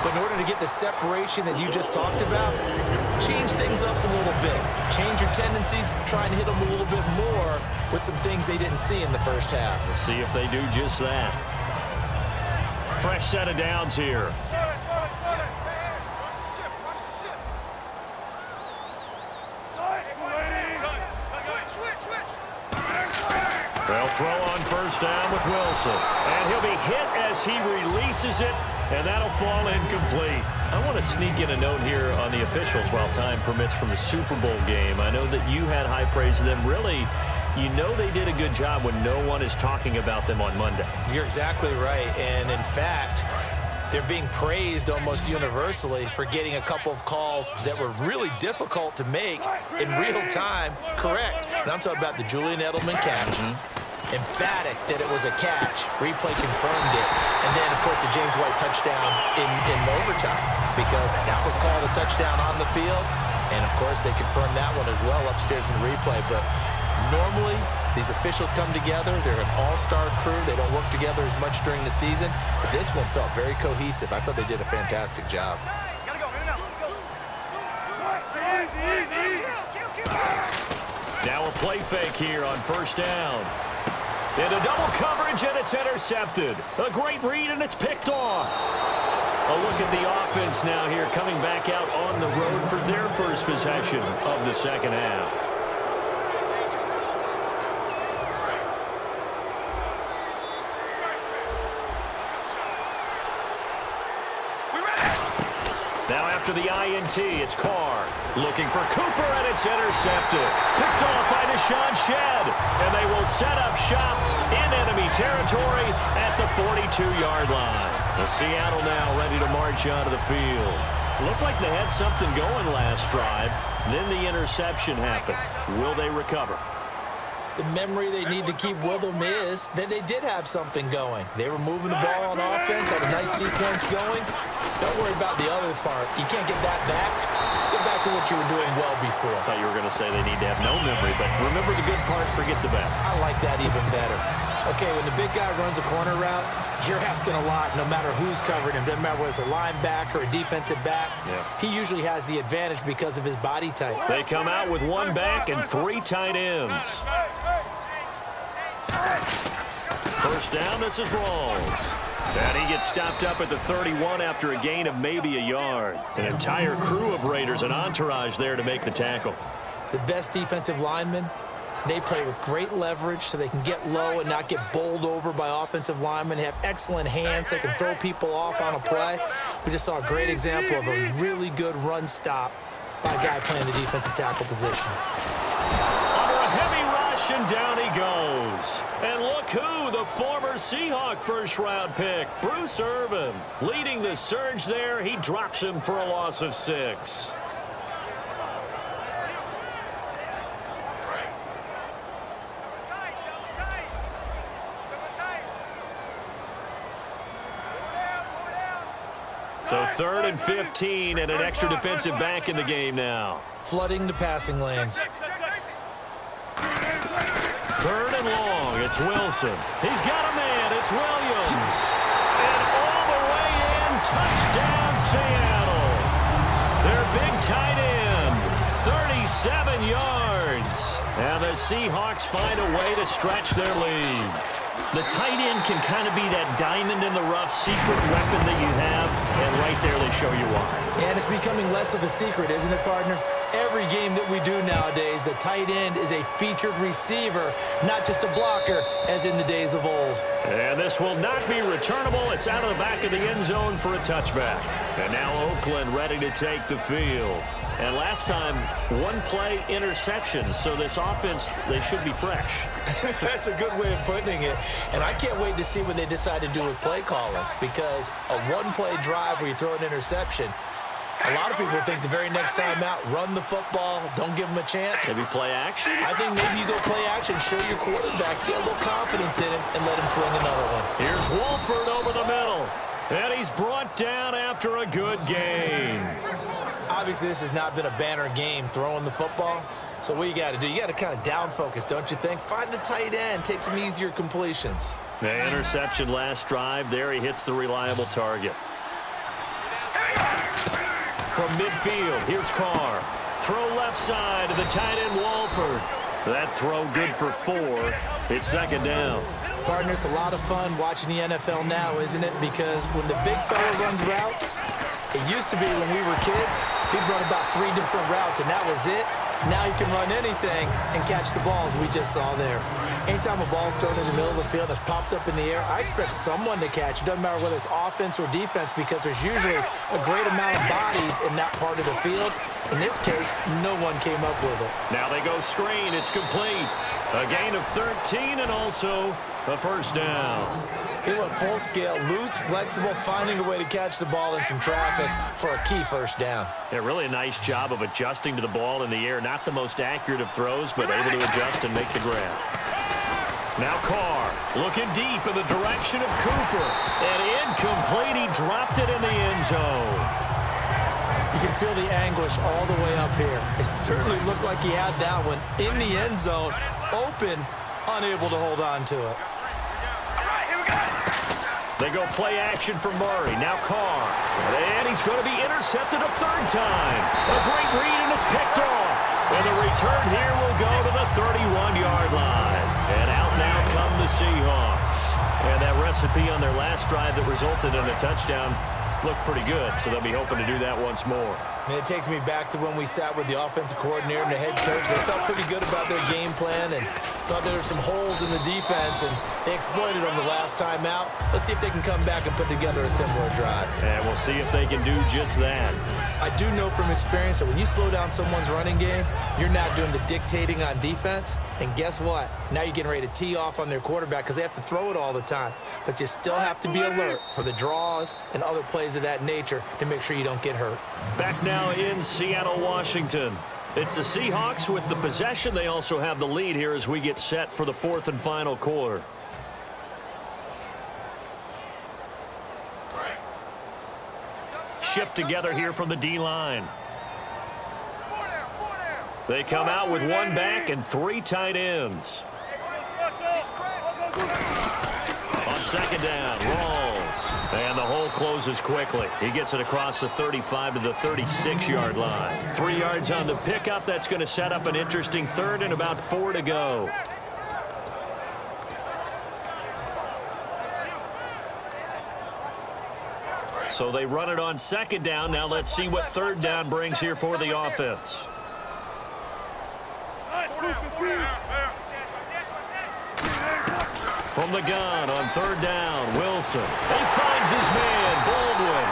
But in order to get the separation that you just talked about, change things up a little bit. Change your tendencies, try and hit them a little bit more with some things they didn't see in the first half. We'll see if they do just that. Fresh set of downs here. They'll throw on first down with Wilson. And he'll be hit as he releases it, and that'll fall incomplete. I want to sneak in a note here on the officials while time permits from the Super Bowl game. I know that you had high praise of them. Really, you know they did a good job when no one is talking about them on Monday. You're exactly right. And, in fact, they're being praised almost universally for getting a couple of calls that were really difficult to make in real time correct. And I'm talking about the Julian Edelman catch. Emphatic that it was a catch. Replay confirmed it. And then, of course, the James White touchdown in overtime, because that was called a touchdown on the field. And, of course, they confirmed that one as well upstairs in the replay. But normally, these officials come together. They're an all-star crew. They don't work together as much during the season. But this one felt very cohesive. I thought they did a fantastic job. Now a play fake here on first down. Into double coverage, and it's intercepted. A great read, and it's picked off. A look at the offense now here, coming back out on the road for their first possession of the second half. Now after the INT, it's Carr looking for Cooper, and it's intercepted. Picked off by Deshaun Shedd, and they will set up shop in enemy territory at the 42-yard line. The Seattle now ready to march onto the field. Looked like they had something going last drive. Then the interception happened. Will they recover? The memory they need to keep with them is that they did have something going. They were moving the ball on offense, had a nice sequence going. Don't worry about the other part. You can't get that back. Let's get back to what you were doing well before. I thought you were going to say they need to have no memory, but remember the good part, forget the bad. I like that even better. Okay, when the big guy runs a corner route, you're asking a lot no matter who's covering him. Doesn't matter whether it's a linebacker or a defensive back. Yeah. He usually has the advantage because of his body type. They come out with one back and three tight ends. First down, this is Rawls. And he gets stopped up at the 31 after a gain of maybe a yard. An entire crew of Raiders, an entourage there to make the tackle. The best defensive linemen, they play with great leverage so they can get low and not get bowled over by offensive linemen. They have excellent hands. They can throw people off on a play. We just saw a great example of a really good run stop by a guy playing the defensive tackle position. Under a heavy rush, and down he goes. And look who, the former Seahawk first-round pick, Bruce Irvin, leading the surge there. He drops him for a loss of 6. So 3rd and 15 and an extra defensive back in the game now. Flooding the passing lanes. 3rd and long. It's Wilson. He's got a man. It's Williams. And all the way in. Touchdown, Seattle. Their big tight end. 37 yards. And the Seahawks find a way to stretch their lead. The tight end can kind of be that diamond in the rough secret weapon that you have, and right there they show you why. And it's becoming less of a secret, isn't it, partner? Every game that we do nowadays, the tight end is a featured receiver, not just a blocker, as in the days of old. And this will not be returnable. It's out of the back of the end zone for a touchback. And now Oakland ready to take the field. And last time, one play interception. So this offense, they should be fresh. That's a good way of putting it. And I can't wait to see what they decide to do with play calling, because a one-play drive where you throw an interception, a lot of people think the very next time out, run the football, don't give them a chance. Maybe play action? I think maybe you go play action, show your quarterback, get a little confidence in him, and let him fling another one. Here's Wolford over the middle. And he's brought down after a good game. Obviously, this has not been a banner game throwing the football. So what you got to do, you got to kind of down focus, don't you think? Find the tight end, take some easier completions. The interception last drive. There he hits the reliable target. From midfield, here's Carr. Throw left side to the tight end, Walford. That throw good for 4. It's second down. Partner, it's a lot of fun watching the NFL now, isn't it? Because when the big fella runs routes, it used to be when we were kids, he'd run about 3 different routes, and that was it. Now he can run anything and catch the balls we just saw there. Anytime a ball's thrown in the middle of the field that's popped up in the air, I expect someone to catch. It doesn't matter whether it's offense or defense because there's usually a great amount of bodies in that part of the field. In this case, no one came up with it. Now they go screen. It's complete. A gain of 13 and also a first down. He went full scale, loose, flexible, finding a way to catch the ball in some traffic for a key first down. Yeah, really a nice job of adjusting to the ball in the air. Not the most accurate of throws, but able to adjust and make the grab. Now Carr looking deep in the direction of Cooper. And incomplete. He dropped it in the end zone. You can feel the anguish all the way up here. It certainly looked like he had that one in the end zone, open, unable to hold on to it. They go play action for Murray. Now Carr. And he's going to be intercepted a third time. A great read, and it's picked off. And the return here will go to the 31-yard line. And out now come the Seahawks. And that recipe on their last drive that resulted in a touchdown looked pretty good, so they'll be hoping to do that once more. And it takes me back to when we sat with the offensive coordinator and the head coach. They felt pretty good about their game plan and thought there were some holes in the defense, and they exploited them the last time out. Let's see if they can come back and put together a similar drive. And we'll see if they can do just that. I do know from experience that when you slow down someone's running game, you're not doing the dictating on defense. And guess what? Now you're getting ready to tee off on their quarterback because they have to throw it all the time. But you still have to be alert for the draws and other plays of that nature to make sure you don't get hurt. Back now in Seattle, Washington. It's the Seahawks with the possession. They also have the lead here as we get set for the 4th and final quarter. Shift together here from the D-line. They come out with 1 back and 3 tight ends. On second down, Rawls. And the hole closes quickly. He gets it across the 35 to the 36-yard line. 3 yards on the pickup. That's going to set up an interesting third and about 4 to go. So they run it on second down. Now let's see what third down brings here for the offense. From the gun on third down, Wilson. He finds his man, Baldwin.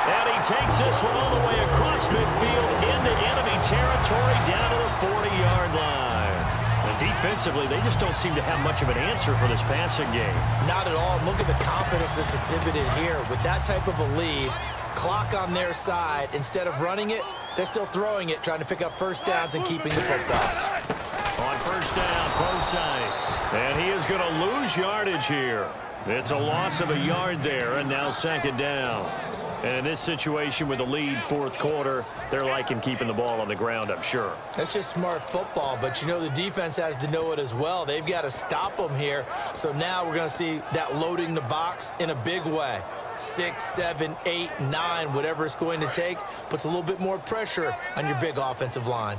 And he takes this one all the way across midfield into enemy territory down to the 40-yard line. And defensively, they just don't seem to have much of an answer for this passing game. Not at all. Look at the confidence that's exhibited here. With that type of a lead, clock on their side, instead of running it, they're still throwing it, trying to pick up first downs and keeping the football. On first down, Procise. And he is going to lose yardage here. It's a loss of a yard there, and now second down. And in this situation with the lead, 4th quarter, they're liking keeping the ball on the ground, I'm sure. That's just smart football, but you know the defense has to know it as well. They've got to stop them here. So now we're going to see that loading the box in a big way. 6, 7, 8, 9, whatever it's going to take, puts a little bit more pressure on your big offensive line.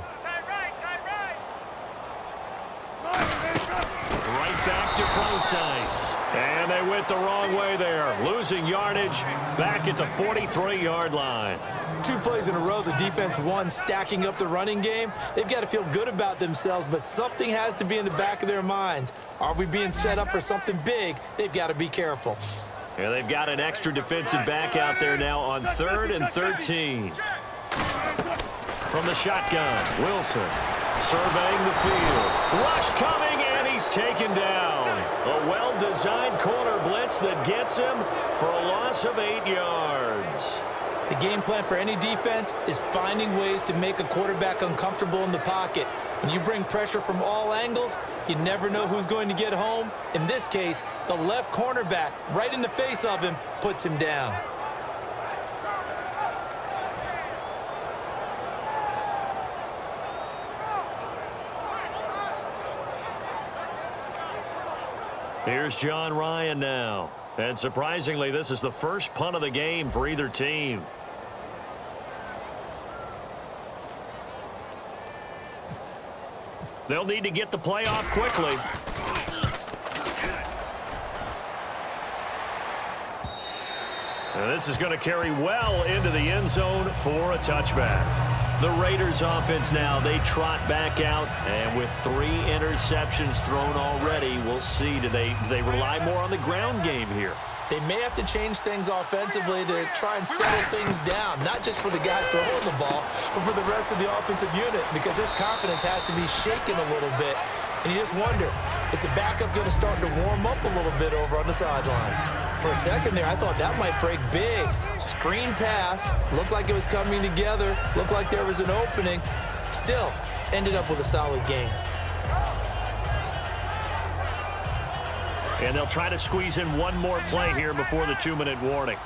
Right back to Procise. And they went the wrong way there. Losing yardage back at the 43-yard line. 2 plays in a row, the defense won, stacking up the running game. They've got to feel good about themselves, but something has to be in the back of their minds. Are we being set up for something big? They've got to be careful. And they've got an extra defensive back out there now on 3rd and 13. From the shotgun, Wilson surveying the field. Rush coming, and he's taken down. A well-designed corner blitz that gets him for a loss of 8 yards. The game plan for any defense is finding ways to make a quarterback uncomfortable in the pocket. When you bring pressure from all angles, you never know who's going to get home. In this case, the left cornerback, right in the face of him, puts him down. Here's John Ryan now. And surprisingly, this is the first punt of the game for either team. They'll need to get the play off quickly. And this is going to carry well into the end zone for a touchback. The Raiders offense now, they trot back out, and with 3 interceptions thrown already, we'll see, do they rely more on the ground game here? They may have to change things offensively to try and settle things down, not just for the guy throwing the ball, but for the rest of the offensive unit, because his confidence has to be shaken a little bit. And you just wonder, is the backup going to start to warm up a little bit over on the sideline? For a second there, I thought that might break big. Screen pass, looked like it was coming together, looked like there was an opening. Still, ended up with a solid game. And they'll try to squeeze in one more play here before the 2-minute warning.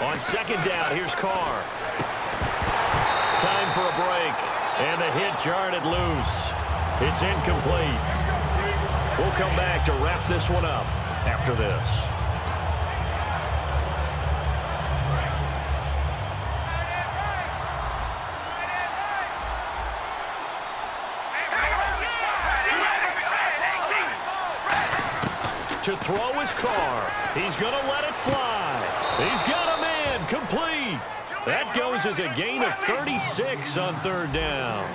On second down, here's Carr. Time for a break. And the hit jarred it loose. It's incomplete. We'll come back to wrap this one up after this. To throw his Carr. He's going to let it fly. He's got a man. Complete. That goes as a gain of 36 on third down.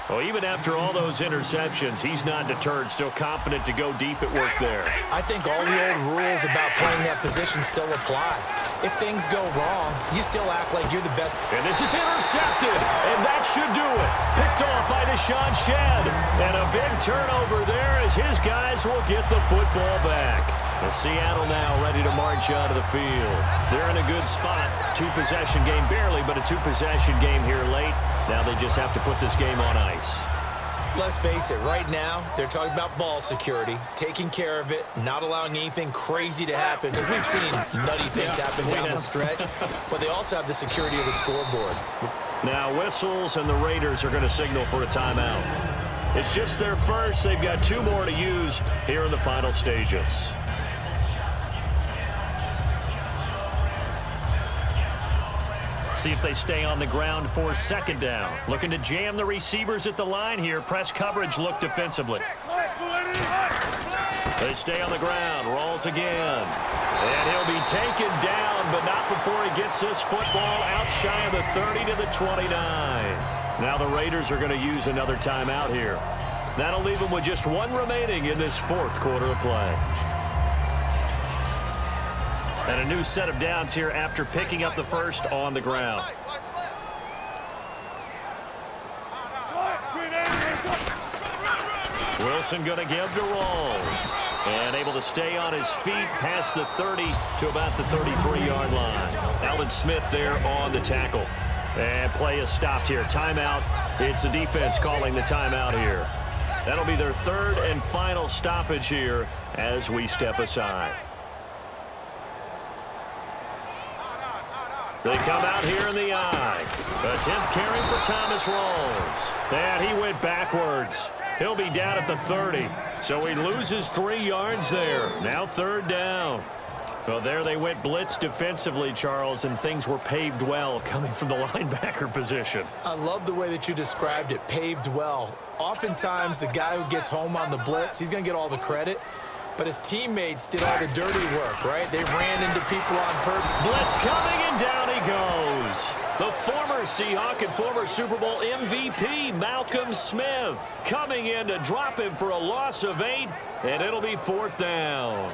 Well, even after all those interceptions, he's not deterred, still confident to go deep at work there. I think all the old rules about playing that position still apply. If things go wrong, you still act like you're the best. And this is intercepted, and that should do it. Picked off by Deshaun Shedd. And a big turnover there as his guys will get the football back. The Seattle now ready to march out of the field. They're in a good spot. 2-possession game, barely, but a 2-possession game here late. Now they just have to put this game on ice. Let's face it, right now, they're talking about ball security, taking care of it, not allowing anything crazy to happen. We've seen nutty things happen down the stretch, but they also have the security of the scoreboard. Now whistles, and the Raiders are going to signal for a timeout. It's just their first. They've got 2 more to use here in the final stages. See if they stay on the ground for second down. Looking to jam the receivers at the line here. Press coverage look defensively. They stay on the ground. Rolls again. And he'll be taken down, but not before he gets this football out shy of the 30 to the 29. Now the Raiders are going to use another timeout here. That'll leave them with just 1 remaining in this 4th quarter of play. And a new set of downs here after picking up the first on the ground. Wilson going to give to Rolls. And able to stay on his feet past the 30 to about the 33-yard line. Alden Smith there on the tackle. And play is stopped here. Timeout. It's the defense calling the timeout here. That'll be their 3rd and final stoppage here as we step aside. They come out here in the eye. A 10th carry for Thomas Rolls. And he went backwards. He'll be down at the 30. So he loses 3 yards there. Now 3rd down. Well, there they went blitz defensively, Charles, and things were paved well coming from the linebacker position. I love the way that you described it, paved well. Oftentimes, the guy who gets home on the blitz, he's going to get all the credit. But his teammates did all the dirty work, right? They ran into people on purpose. Blitz coming, and down he goes. The former Seahawk and former Super Bowl MVP, Malcolm Smith, coming in to drop him for a loss of 8, and it'll be 4th down.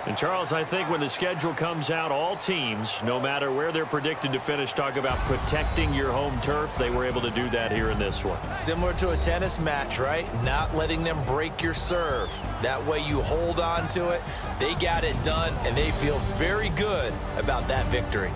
And Charles, I think when the schedule comes out, all teams, no matter where they're predicted to finish, talk about protecting your home turf. They were able to do that here in this one. Similar to a tennis match, right? Not letting them break your serve. That way you hold on to it. They got it done, and they feel very good about that victory.